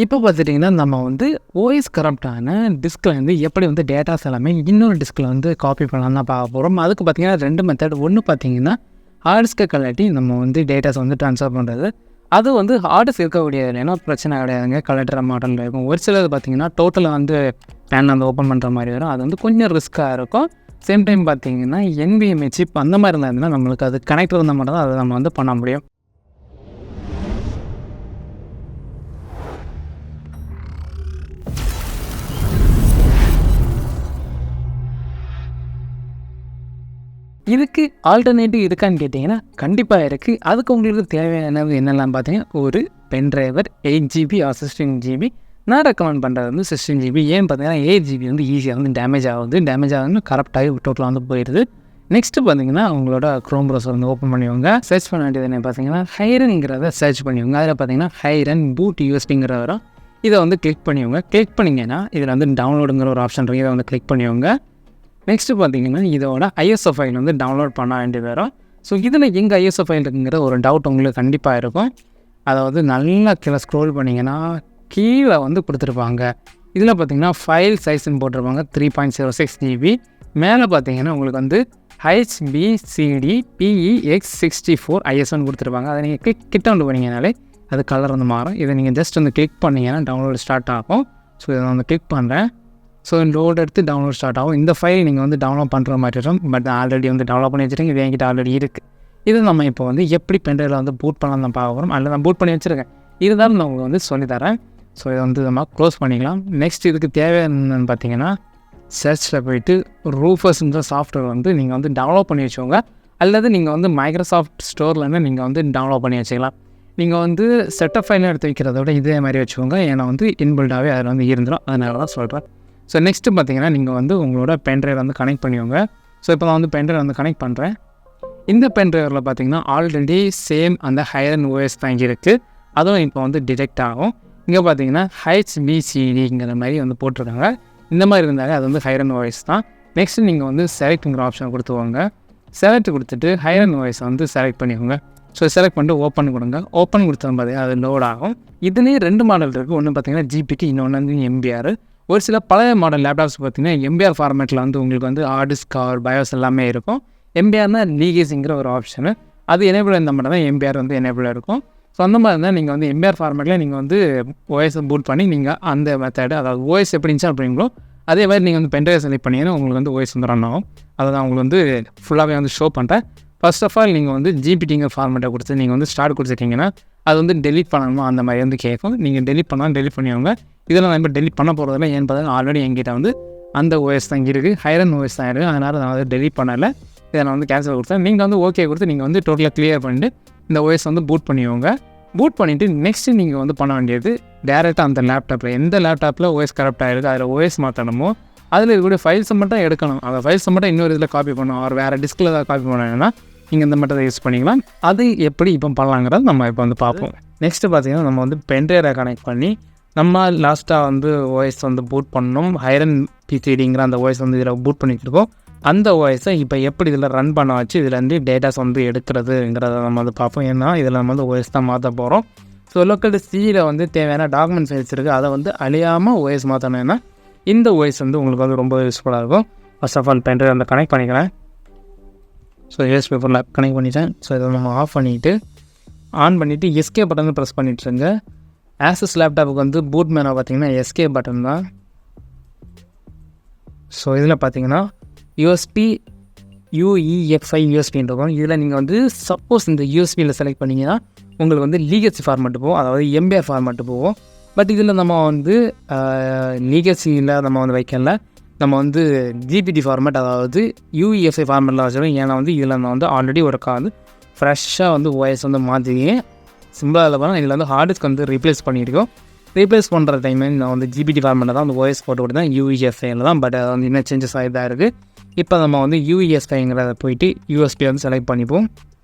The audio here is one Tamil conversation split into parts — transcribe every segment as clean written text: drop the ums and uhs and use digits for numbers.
இப்போ பார்த்துட்டிங்கன்னா நம்ம வந்து ஓஎஸ் கரப்டான டிஸ்கில் வந்து எப்படி வந்து டேட்டாஸ் எல்லாமே இன்னொரு டிஸ்கில் வந்து காப்பி பண்ணலாம் தான் பார்க்க போகிறோம். அதுக்கு பார்த்திங்கன்னா 2 மெத்தட். ஒன்று பார்த்திங்கன்னா ஹார்ட் டிஸ்கை கழட்டி நம்ம வந்து டேட்டாஸ் வந்து ட்ரான்ஸ்ஃபர் பண்ணுறது. அது வந்து ஹார்ட் டிஸ்க் இருக்கக்கூடிய இல்லைன்னா பிரச்சனை கிடையாதுங்க, கலெக்டர் மாடலில் இருக்கும். ஒரு சிலது பார்த்திங்கன்னா டோட்டலாக வந்து பேன் வந்து ஓப்பன் பண்ணுற மாதிரி வரும். அது வந்து கொஞ்சம் ரிஸ்க்காக இருக்கும். சேம் டைம் பார்த்திங்கன்னா NVMe சிப் அந்த மாதிரி இருந்ததுன்னா நம்மளுக்கு அது கனெக்ட் இருந்தால் மட்டும் தான் அதை நம்ம வந்து பண்ண முடியும். இதுக்கு ஆல்டர்னேட்டிவ் இருக்கான்னு கேட்டிங்கன்னா கண்டிப்பாக இருக்குது. அதுக்கு உங்களுக்கு தேவையானது என்னெல்லாம் பார்த்தீங்கன்னா ஒரு pen driver 8 GB or 16 GB. நான் ரெக்கமெண்ட் பண்ணுறது வந்து 16 GB. ஏன்னு பார்த்தீங்கன்னா 8 GB வந்து ஈஸியாக வந்து டேமேஜ் ஆகுதுன்னு கரெக்டாகி டோட்டலாக வந்து போயிடுது. நெக்ஸ்ட்டு பார்த்தீங்கன்னா உங்களோட க்ரோம் ப்ரௌசர் வந்து ஓப்பன் பண்ணிவிங்க. சர்ச் பண்ண வேண்டியது என்ன பார்த்தீங்கன்னா ஹைரன்ங்கிறத சர்ச் பண்ணிவிங்க. அதில் பார்த்தீங்கன்னா ஹைரன் பூட் யூஎஸ்பிங்கிற வரும். இதை வந்து கிளிக் பண்ணிவிங்க. கிளிக் பண்ணிங்கன்னா இதில் வந்து டவுன்லோடுங்கிற ஒரு ஆப்ஷன் இருக்குது. இதை வந்து கிளிக் பண்ணிவிங்க. நெக்ஸ்ட்டு பார்த்தீங்கன்னா இதோட ISO ஃபைல் வந்து டவுன்லோட் பண்ண வேண்டியது வரும். ஸோ இதில் எங்கே ISO ஃபைல் இருக்குங்கிற ஒரு டவுட் உங்களுக்கு கண்டிப்பாக இருக்கும். அதாவது நல்லா கீழே ஸ்க்ரோல் பண்ணிங்கன்னா கீழே வந்து கொடுத்துருப்பாங்க. இதில் பார்த்தீங்கன்னா ஃபைல் சைஸ்ன்னு போட்டிருப்பாங்க 3.06 GB. மேலே பார்த்தீங்கன்னா உங்களுக்கு வந்து HBCDPEX64 ISOன்னு கொடுத்துருப்பாங்க. அதை நீங்கள் கிட்ட வந்து பண்ணிங்கனாலே அது கலர் வந்து மாறும். இதை நீங்கள் ஜஸ்ட் வந்து கிளிக் பண்ணிங்கன்னா டவுன்லோட் ஸ்டார்ட் ஆகும். ஸோ இதை வந்து கிளிக் பண்ணுறேன். ஸோ லோட் எடுத்து டவுன்லோட் ஸ்டார்ட் ஆகும். இந்த ஃபைல் நீங்கள் வந்து டவுன்லோட் பண்ணுற மாதிரி இருக்கும். பட் ஆல்ரெடி வந்து டவுன்லோட் பண்ணி வச்சுருக்கேன். இது என்கிட்ட ஆல்ரெடி இருக்குது. இது நம்ம இப்போ வந்து எப்படி பென்ட்ரைவில் வந்து பூட் பண்ணலாம் தான் பார்க்க போகிறோம். அதில் நான் பூட் பண்ணி வச்சுருக்கேன். இதுதான் நான் உங்களுக்கு வந்து சொல்லித்தரேன். ஸோ இதை வந்து நம்ம க்ளோஸ் பண்ணிக்கலாம். நெக்ஸ்ட் இதுக்கு தேவையானு பார்த்தீங்கன்னா சர்ச்சில் போய்ட்டு ரூஃபர்ஸ்ன்ற சாஃப்ட்வேர் வந்து நீங்கள் வந்து டவுன்லோட் பண்ணி வச்சுக்கோங்க. அல்லது நீங்கள் வந்து மைக்ரோசாஃப்ட் ஸ்டோர்லேருந்து நீங்கள் வந்து டவுன்லோட் பண்ணி வச்சுக்கலாம். நீங்கள் வந்து செட்டப் ஃபைலில் எடுத்து வைக்கிறத விட இதே மாதிரி வச்சுக்கோங்க. ஏன்னா வந்து இன்பில்டாகவே அதில் வந்து இருந்துடும். அதனால தான் சொல்கிறேன். ஸோ நெக்ஸ்ட்டு பார்த்தீங்கன்னா நீங்கள் வந்து உங்களோட பென்ட்ரைவ் வந்து கனெக்ட் பண்ணிக்கோங்க. ஸோ இப்போ நான் வந்து பென்ட்ரைவ் வந்து கனெக்ட் பண்ணுறேன். இந்த பென்ட்ரைவில் பார்த்தீங்கன்னா ஆல்ரெடி சேம் அந்த ஹைரன் OS தான் இருக்குது. அதுவும் இப்போ வந்து டிடெக்ட் ஆகும். இங்கே பார்த்தீங்கன்னா HBCDங்கிற மாதிரி வந்து போட்டிருக்காங்க. இந்த மாதிரி இருந்தாலே அது வந்து ஹைரன் OS தான். நெக்ஸ்ட்டு நீங்கள் வந்து செலக்ட்டுங்கிற ஆப்ஷன் கொடுத்துவாங்க. செலக்ட் கொடுத்துட்டு ஹைரன் OS வந்து செலக்ட் பண்ணிக்கோங்க. ஸோ செலக்ட் பண்ணிட்டு ஓப்பன் கொடுங்க. ஓப்பன் கொடுத்தோம் பார்த்தீங்கன்னா அது லோட் ஆகும். இதுலேயே 2 மாடல் இருக்குது. ஒன்று பார்த்தீங்கன்னா GPT, இன்னொன்று வந்து MBR. ஒரு சில பழைய மாடல் லேப்டாப்ஸ் பார்த்திங்கன்னா MBR ஃபார்மேட்டில் வந்து உங்களுக்கு வந்து ஹார்ட் டிஸ்க் ஆர் பயோஸ் எல்லாமே இருக்கும். MBRனால் லீகேஜிங்கிற ஒரு ஆப்ஷனு. அது எனேபிள் இருந்தால் மட்டும் தான் MBR வந்து எனேபிளாக இருக்கும். ஸோ அந்த மாதிரி இருந்தால் நீங்கள் வந்து MBR ஃபார்மேட்டில் நீங்கள் வந்து OS பூட் பண்ணி நீங்கள் அந்த மெத்தடு, அதாவது OS எப்படி இன்ஸ்டால் பண்ணுறீங்களோ அதே மாதிரி நீங்கள் வந்து பென்ட்ரைவ் செலக்ட் பண்ணிங்கன்னா உங்களுக்கு வந்து OS வந்து ரன் ஆகும். அதை தான் உங்களுக்கு வந்து ஃபுல்லாகவே வந்து ஷோ பண்ணுறேன். ஃபர்ஸ்ட் ஆஃப் ஆல் நீங்கள் வந்து GPTங்கிற ஃபார்மேட்டை கொடுத்து நீங்கள் வந்து ஸ்டார்ட் கொடுத்துட்டிங்கன்னா அது வந்து டெலிட் பண்ணணுமா அந்த மாதிரி வந்து கேட்கும். நீங்கள் டெலிட் பண்ணாலும் டெலிட் பண்ணிடுவாங்க. இதெல்லாம் நான் இப்போ டெலிட் பண்ண போகிறதில்ல. ஏன்னு பார்த்தா ஆல்ரெடி என்கிட்ட வந்து அந்த OS தான் இருக்குது, ஹைரன் OS தான் இருக்குது. அதனால் நான் வந்து டெலிட் பண்ணலை. இதை நான் வந்து கேன்சல் கொடுத்தேன். நீங்கள் வந்து ஓகே கொடுத்து நீங்கள் வந்து டோட்டலாக கிளியர் பண்ணிட்டு இந்த OS வந்து பூட் பண்ணிடுவோங்க. பூட் பண்ணிவிட்டு நெக்ஸ்ட்டு நீங்கள் வந்து பண்ண வேண்டியது டேரெக்டாக அந்த லேப்டாப்பில் எந்த லேப்டாப்பில் OS கரெக்ட் ஆகிருக்கு அதில் OS மாற்றணுமோ அதில் இருக்கக்கூடிய ஃபைல்ஸை மட்டும் எடுக்கணும். அந்த ஃபைல்ஸை மட்டும் இன்னொரு இதில் காப்பி பண்ணணும். அவர் வேறு டிஸ்கில் ஏதாவது காப்பி பண்ணணும்னா நீங்கள் இந்த மட்டும் யூஸ் பண்ணிக்கலாம். அது எப்படி இப்போ பண்ணலாங்கிறத நம்ம இப்போ வந்து பார்ப்போம். நெக்ஸ்ட்டு பார்த்தீங்கன்னா நம்ம வந்து பென்ட்ரைவை கனெக்ட் பண்ணி நம்ம லாஸ்ட்டாக வந்து OS வந்து பூட் பண்ணணும். ஹைரன் PCDங்கிற அந்த OS வந்து இதில் பூட் பண்ணிட்டுருக்கோம். அந்த OSஐ இப்போ எப்படி இதில் ரன் பண்ண வச்சு இதில் வந்து டேட்டாஸ் வந்து எடுக்கிறதுங்கிறத நம்ம வந்து பார்ப்போம். ஏன்னா இதில் நம்ம வந்து OS தான் மாற்ற போகிறோம். ஸோ லோக்கல் சியில் வந்து தேவையான டாக்குமெண்ட் ஃபைல்ஸ் இருக்குது. அதை வந்து அழியாமல் OS மாற்றணும்னா இந்த OS வந்து உங்களுக்கு வந்து ரொம்ப யூஸ்ஃபுல்லாக இருக்கும். ஃபர்ஸ்ட் ஆஃப் ஆல் பென்ட்ரைவ் வந்து கனெக்ட் பண்ணிக்கிறேன். ஸோ USB ஃபுல்லாக கனெக்ட் பண்ணிட்டேன். ஸோ இதை நம்ம ஆஃப் பண்ணிவிட்டு ஆன் பண்ணிவிட்டு எஸ்கே பட்டன் ப்ரெஸ் பண்ணிட்டுருங்க. ஆசஸ் லேப்டாப்புக்கு வந்து பூட் மேனாக பார்த்தீங்கன்னா எஸ்கே பட்டன் தான். ஸோ இதில் பார்த்தீங்கன்னா UEFI இருக்கும். இதில் நீங்கள் வந்து சப்போஸ் இந்த USBயில் செலக்ட் பண்ணிங்கன்னா உங்களுக்கு வந்து லீகசி ஃபார்மேட்டு போகும், அதாவது MBR ஃபார்மேட்டு போகும். பட் இதில் நம்ம வந்து லீகசியில் நம்ம வந்து வைக்கல, நம்ம வந்து GPT ஃபார்மேட், அதாவது UEFI ஃபார்மேட்டில் வச்சுருக்கோம். ஏன்னா வந்து இதில் நான் வந்து ஆல்ரெடி ஒரு வந்து ஃப்ரெஷ்ஷாக வந்து OS வந்து மாற்றிக்கிங்க. சிம்பிளாக இல்லை பண்ணால் இதில் வந்து ஹார்ட் டிஸ்க் வந்து ரீப்ளேஸ் பண்ணியிருக்கோம். ரீப்ளேஸ் பண்ணுற டைம் நான் வந்து GPT ஃபார்மேட்டில் தான் வந்து OS போட்டு கொடுத்தேன், UEFIயில் தான். பட் அது வந்து இன்னும் சேஞ்சஸ் ஆகி தான் இருக்குது. இப்போ நம்ம வந்து UEFIங்கிறத போயிட்டு USB வந்து செலக்ட் பண்ணிப்போம்.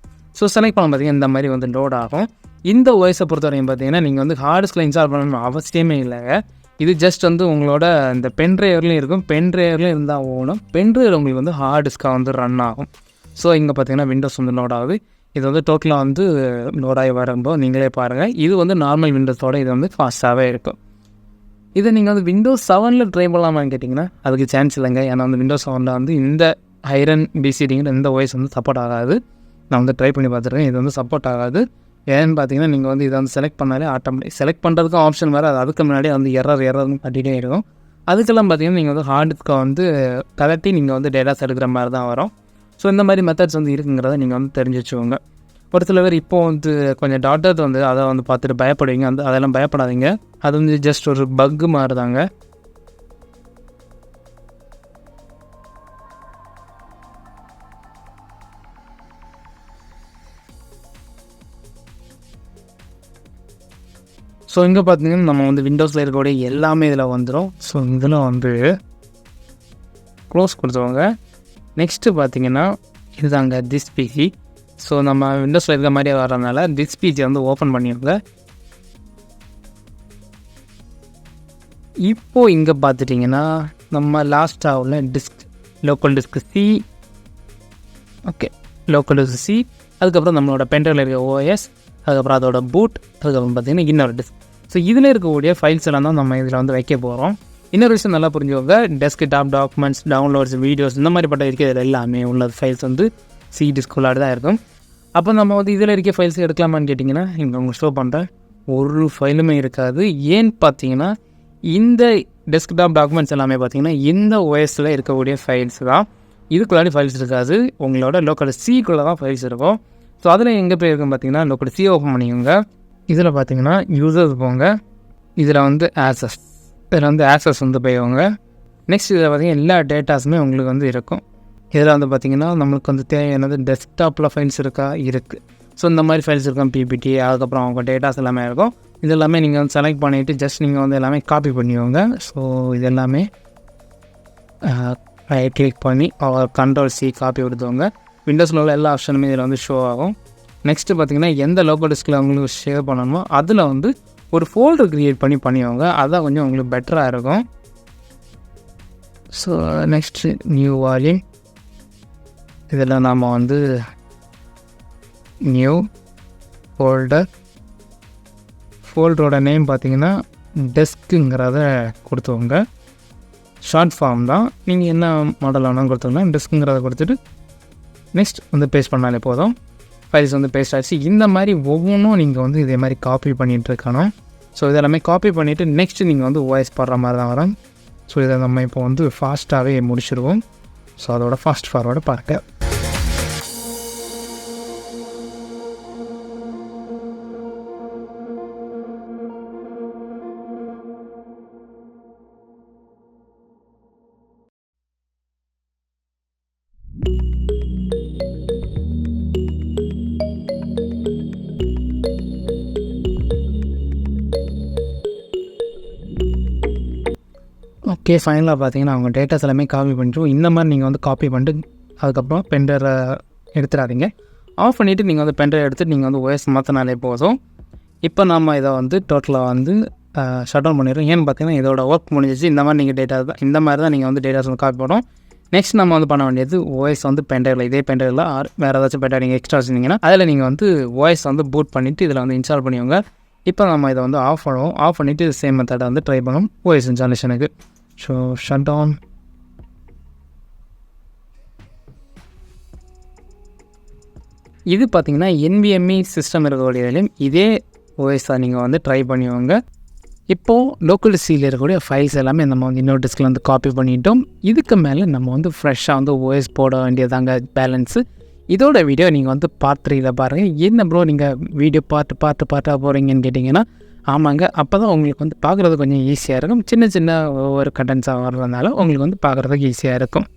ஸோ செலக்ட் பண்ண பார்த்தீங்கன்னா இந்த மாதிரி வந்து லோட் ஆகும். இந்த OSஐ பொறுத்த வரைக்கும் பார்த்தீங்கன்னா நீங்கள் வந்து ஹார்ட் டிஸ்கில் இன்ஸ்டால் பண்ணணும் அவசியமே இல்லைங்க. இது ஜஸ்ட் வந்து உங்களோட இந்த பென்ட்ரைவ்லையும் இருக்கும், பென்ட்ரைவ்லையும் இருந்தால் ஓடும். பென்ட்ரைவ் உங்களுக்கு வந்து ஹார்ட் டிஸ்காக வந்து ரன் ஆகும். ஸோ இங்கே பார்த்தீங்கன்னா விண்டோஸ் வந்து லோட் ஆகுது. இது வந்து டோட்டலாக வந்து லோடாகி வரும்போது நீங்களே பாருங்கள். இது வந்து நார்மல் விண்டோஸோட இது வந்து ஃபாஸ்ட்டாகவே இருக்கும். இதை நீங்கள் வந்து விண்டோஸ் 7 ட்ரை பண்ணலாமான்னு கேட்டிங்கன்னா அதுக்கு சான்ஸ் இல்லைங்க. ஏன்னா வந்து விண்டோஸ் 7 வந்து இந்த ஐரன் பிசிடிங்கிற இந்த ஓஎஸ் வந்து சப்போர்ட் ஆகாது. நான் வந்து ட்ரை பண்ணி பார்த்துருக்கேன், இது வந்து சப்போர்ட் ஆகாது. ஏன்னு பார்த்தீங்கன்னா நீங்கள் வந்து இதை வந்து செலக்ட் பண்ணாலே ஆட்டோமேட்டிக் செலக்ட் பண்ணுறதுக்கும் ஆப்ஷன் வேறு, அதுக்கு முன்னாடி வந்து எரர்னு காட்டிகிட்டே இருக்கும். அதுக்கெல்லாம் பார்த்தீங்கன்னா நீங்கள் வந்து ஹார்ட் டிஸ்க்கை வந்து கலட்டி நீங்கள் வந்து டேட்டாஸ் எடுக்கிற மாதிரி தான் வரும். ஸோ இந்த மாதிரி மெத்தட்ஸ் வந்து இருக்குங்கிறத நீங்கள் வந்து தெரிஞ்சு வச்சுக்கோங்க. ஒரு சில பேர் இப்போ வந்து கொஞ்சம் டாட்டர்ஸ் வந்து அதை வந்து பார்த்துட்டு பயப்படுவீங்க. அதெல்லாம் பயப்படாதீங்க, அது வந்து ஜஸ்ட் ஒரு பக்கு மாதிரி தாங்க. ஸோ இங்கே பார்த்தீங்கன்னா நம்ம வந்து விண்டோஸில் இருக்கக்கூடிய எல்லாமே இதில் வந்துடும். ஸோ இதில் வந்து க்ளோஸ் கொடுத்துருவாங்க. நெக்ஸ்ட்டு பார்த்தீங்கன்னா இதுதாங்க திஸ் பிசி. ஸோ நம்ம விண்டோஸில் இருக்க மாதிரியே வர்றதுனால திஸ் பிசி வந்து ஓப்பன் பண்ணிடுங்க. இப்போது இங்கே பார்த்துட்டிங்கன்னா நம்ம லாஸ்ட்டாக உள்ள disk local disk C, okay local disk C, அதுக்கப்புறம் நம்மளோட பென்ட்ரைவில் இருக்க ஓஎஸ், அதுக்கப்புறம் அதோட பூட், அதுக்கப்புறம் பார்த்திங்கன்னா இன்னொரு டிஸ்க். ஸோ இதில் இருக்கக்கூடிய ஃபைல்ஸ் எல்லாம் தான் நம்ம இதில் வந்து வைக்க போகிறோம். இன்னொரு விஷயம் நல்லா புரிஞ்சுக்கோங்க, டெஸ்க்டாப் டாக்குமெண்ட்ஸ், டவுன்லோட்ஸ், வீடியோஸ் இந்த மாதிரி பட்ட இருக்கிறது எல்லாமே உள்ள ஃபைல்ஸ் வந்து சி டிஸ்குள்ளாடி தான் இருக்கும். அப்போ நம்ம வந்து இதில் இருக்க ஃபைல்ஸ் எடுக்கலாமான்னு கேட்டிங்கன்னா இங்கே உங்களுக்கு ஷோ பண்ணுறேன், ஒரு ஃபைலுமே இருக்காது. ஏன்னு பார்த்தீங்கன்னா இந்த டெஸ்க்டாப் டாக்குமெண்ட்ஸ் எல்லாமே பார்த்தீங்கன்னா இந்த ஓஎஸில் இருக்கக்கூடிய ஃபைல்ஸ் தான். இதுக்குள்ளாடி ஃபைல்ஸ் இருக்காது, உங்களோட லோக்கல் சிக்குள்ளே தான் ஃபைல்ஸ் இருக்கும். ஸோ அதில் எங்கே போய் இருக்கும் பார்த்தீங்கன்னா லோக்கல் சி ஓப்பன் பண்ணிக்கோங்க. இதில் பார்த்தீங்கன்னா யூசர்ஸ் போங்க, இதில் வந்து ஆக்சஸ், இதில் வந்து ஆக்சஸ் வந்து போய்வாங்க. நெக்ஸ்ட் இதில் பார்த்தீங்கன்னா எல்லா டேட்டாஸுமே உங்களுக்கு வந்து இருக்கும். இதில் வந்து பார்த்திங்கன்னா நம்மளுக்கு வந்து தேவையானது டெஸ்க்டாப்பில் ஃபைல்ஸ் இருக்கா, இருக்குது. ஸோ இந்த மாதிரி ஃபைல்ஸ் இருக்கும், பிபிடி, அதுக்கப்புறம் அவங்க டேட்டாஸ் எல்லாமே இருக்கும். இது எல்லாமே நீங்கள் வந்து செலக்ட் பண்ணிவிட்டு ஜஸ்ட் நீங்கள் வந்து எல்லாமே காப்பி பண்ணிக்கோங்க. ஸோ இது எல்லாமே ரைட் கிளிக் பண்ணி கண்ட்ரோல் சி காப்பி கொடுத்துவாங்க. விண்டோஸில் உள்ள எல்லா ஆப்ஷனுமே இதில் வந்து ஷோ ஆகும். நெக்ஸ்ட்டு பார்த்திங்கன்னா எந்த லோக்கல் டிஸ்கில் உங்களுக்கு ஷேர் பண்ணணுமோ அதில் வந்து ஒரு ஃபோல்டர் க்ரியேட் பண்ணிக்கோங்க. அதான் கொஞ்சம் உங்களுக்கு பெட்டராக இருக்கும். ஸோ நெக்ஸ்ட்டு நியூ வால்யூம், இதில் நாம் வந்து நியூ ஃபோல்டரோட நேம் பார்த்திங்கன்னா டெஸ்க்குங்கிறத கொடுத்துவோங்க. ஷார்ட் ஃபார்ம் தான், நீங்கள் என்ன மாடல் வேணாலும் கொடுத்துங்கன்னா டெஸ்க்குங்கிறத கொடுத்துட்டு நெக்ஸ்ட் வந்து பேஸ்ட் பண்ணாலே போதும். ஃபைல்ஸ் வந்து பேஸ்ட் ஆகிடுச்சு. இந்த மாதிரி ஒவ்வொன்றும் நீங்கள் வந்து இதே மாதிரி காப்பி பண்ணிகிட்டு இருக்கணும். ஸோ இதெல்லாமே காப்பி பண்ணிவிட்டு நெக்ஸ்ட்டு நீங்கள் வந்து வாய்ஸ் போடுற மாதிரி தான் வரும். ஸோ இதை நம்ம இப்போ வந்து ஃபாஸ்ட்டாகவே முடிச்சிடுவோம். ஸோ அதோட ஃபாஸ்ட் ஃபார்வர்டு பார்க்க ஓகே. ஃபைனலாக பார்த்தீங்கன்னா அவங்க டேட்டாஸ் எல்லாமே காப்பி பண்ணிட்டு இந்த மாதிரி நீங்கள் வந்து காப்பி பண்ணிட்டு அதுக்கப்புறம் பென்ட்ரைவை எடுத்துடாதீங்க. ஆஃப் பண்ணிவிட்டு நீங்கள் வந்து பென்ட்ரைவ் எடுத்துகிட்டு நீங்கள் வந்து ஓஎஸ் மாற்றினாலே போதும். இப்போ நம்ம இதை வந்து டோட்டலாக வந்து ஷட் டவுன் பண்ணிடுறோம். ஏன்னு பார்த்தீங்கன்னா இதோட ஒர்க் முடிஞ்சிச்சு. இந்த மாதிரி நீங்கள் டேட்டா தான் இந்த மாதிரி தான் நீங்கள் வந்து டேட்டாஸ் வந்து காப்பி பண்ணணும். நெக்ஸ்ட் நம்ம வந்து பண்ண வேண்டியது ஓஎஸ் வந்து பென்ட்ரைவில், இதே பென்ட்ரைவில் வேறு ஏதாச்சும் பென்ட்ரைவ் நீங்கள் எக்ஸ்ட்ரா வச்சுருந்தீங்கன்னா அதில் நீங்கள் வந்து ஓஎஸ் வந்து பூட் பண்ணிவிட்டு இதில் வந்து இன்ஸ்டால் பண்ணிக்கோங்க. இப்போ நம்ம இதை வந்து ஆஃப் பண்ணுவோம். ஆஃப் பண்ணிவிட்டு சேம் மெத்தடை வந்து ட்ரை பண்ணுவோம் ஓஎஸ் இன்ஸ்டாலேஷனுக்கு. So shut down. இது பார்த்திங்கன்னா NVMe சிஸ்டம் இருக்கக்கூடியதுலையும் இதே ஓஎஸ் தான் நீங்கள் வந்து ட்ரை பண்ணுவாங்க. இப்போது லோக்கல் சியில் இருக்கக்கூடிய ஃபைல்ஸ் எல்லாமே நம்ம வந்து இன்னொரு டிஸ்கில் வந்து காப்பி பண்ணிட்டோம். இதுக்கு மேலே நம்ம வந்து ஃப்ரெஷ்ஷாக வந்து ஓஎஸ் போட வேண்டியதாங்க பேலன்ஸு. இதோட வீடியோ நீங்கள் வந்து பார்ட் 3ல் பாருங்கள். என்ன ப்ரோ நீங்கள் வீடியோ பார்ட்டாக போகிறீங்கன்னு கேட்டிங்கன்னா ஆமாங்க, அப்போ தான் உங்களுக்கு வந்து பார்க்குறது கொஞ்சம் ஈஸியாக இருக்கும். சின்ன ஒவ்வொரு கண்டென்ட்ஸாக வர்றதுனால உங்களுக்கு வந்து பார்க்குறதுக்கு ஈஸியாக இருக்கும்.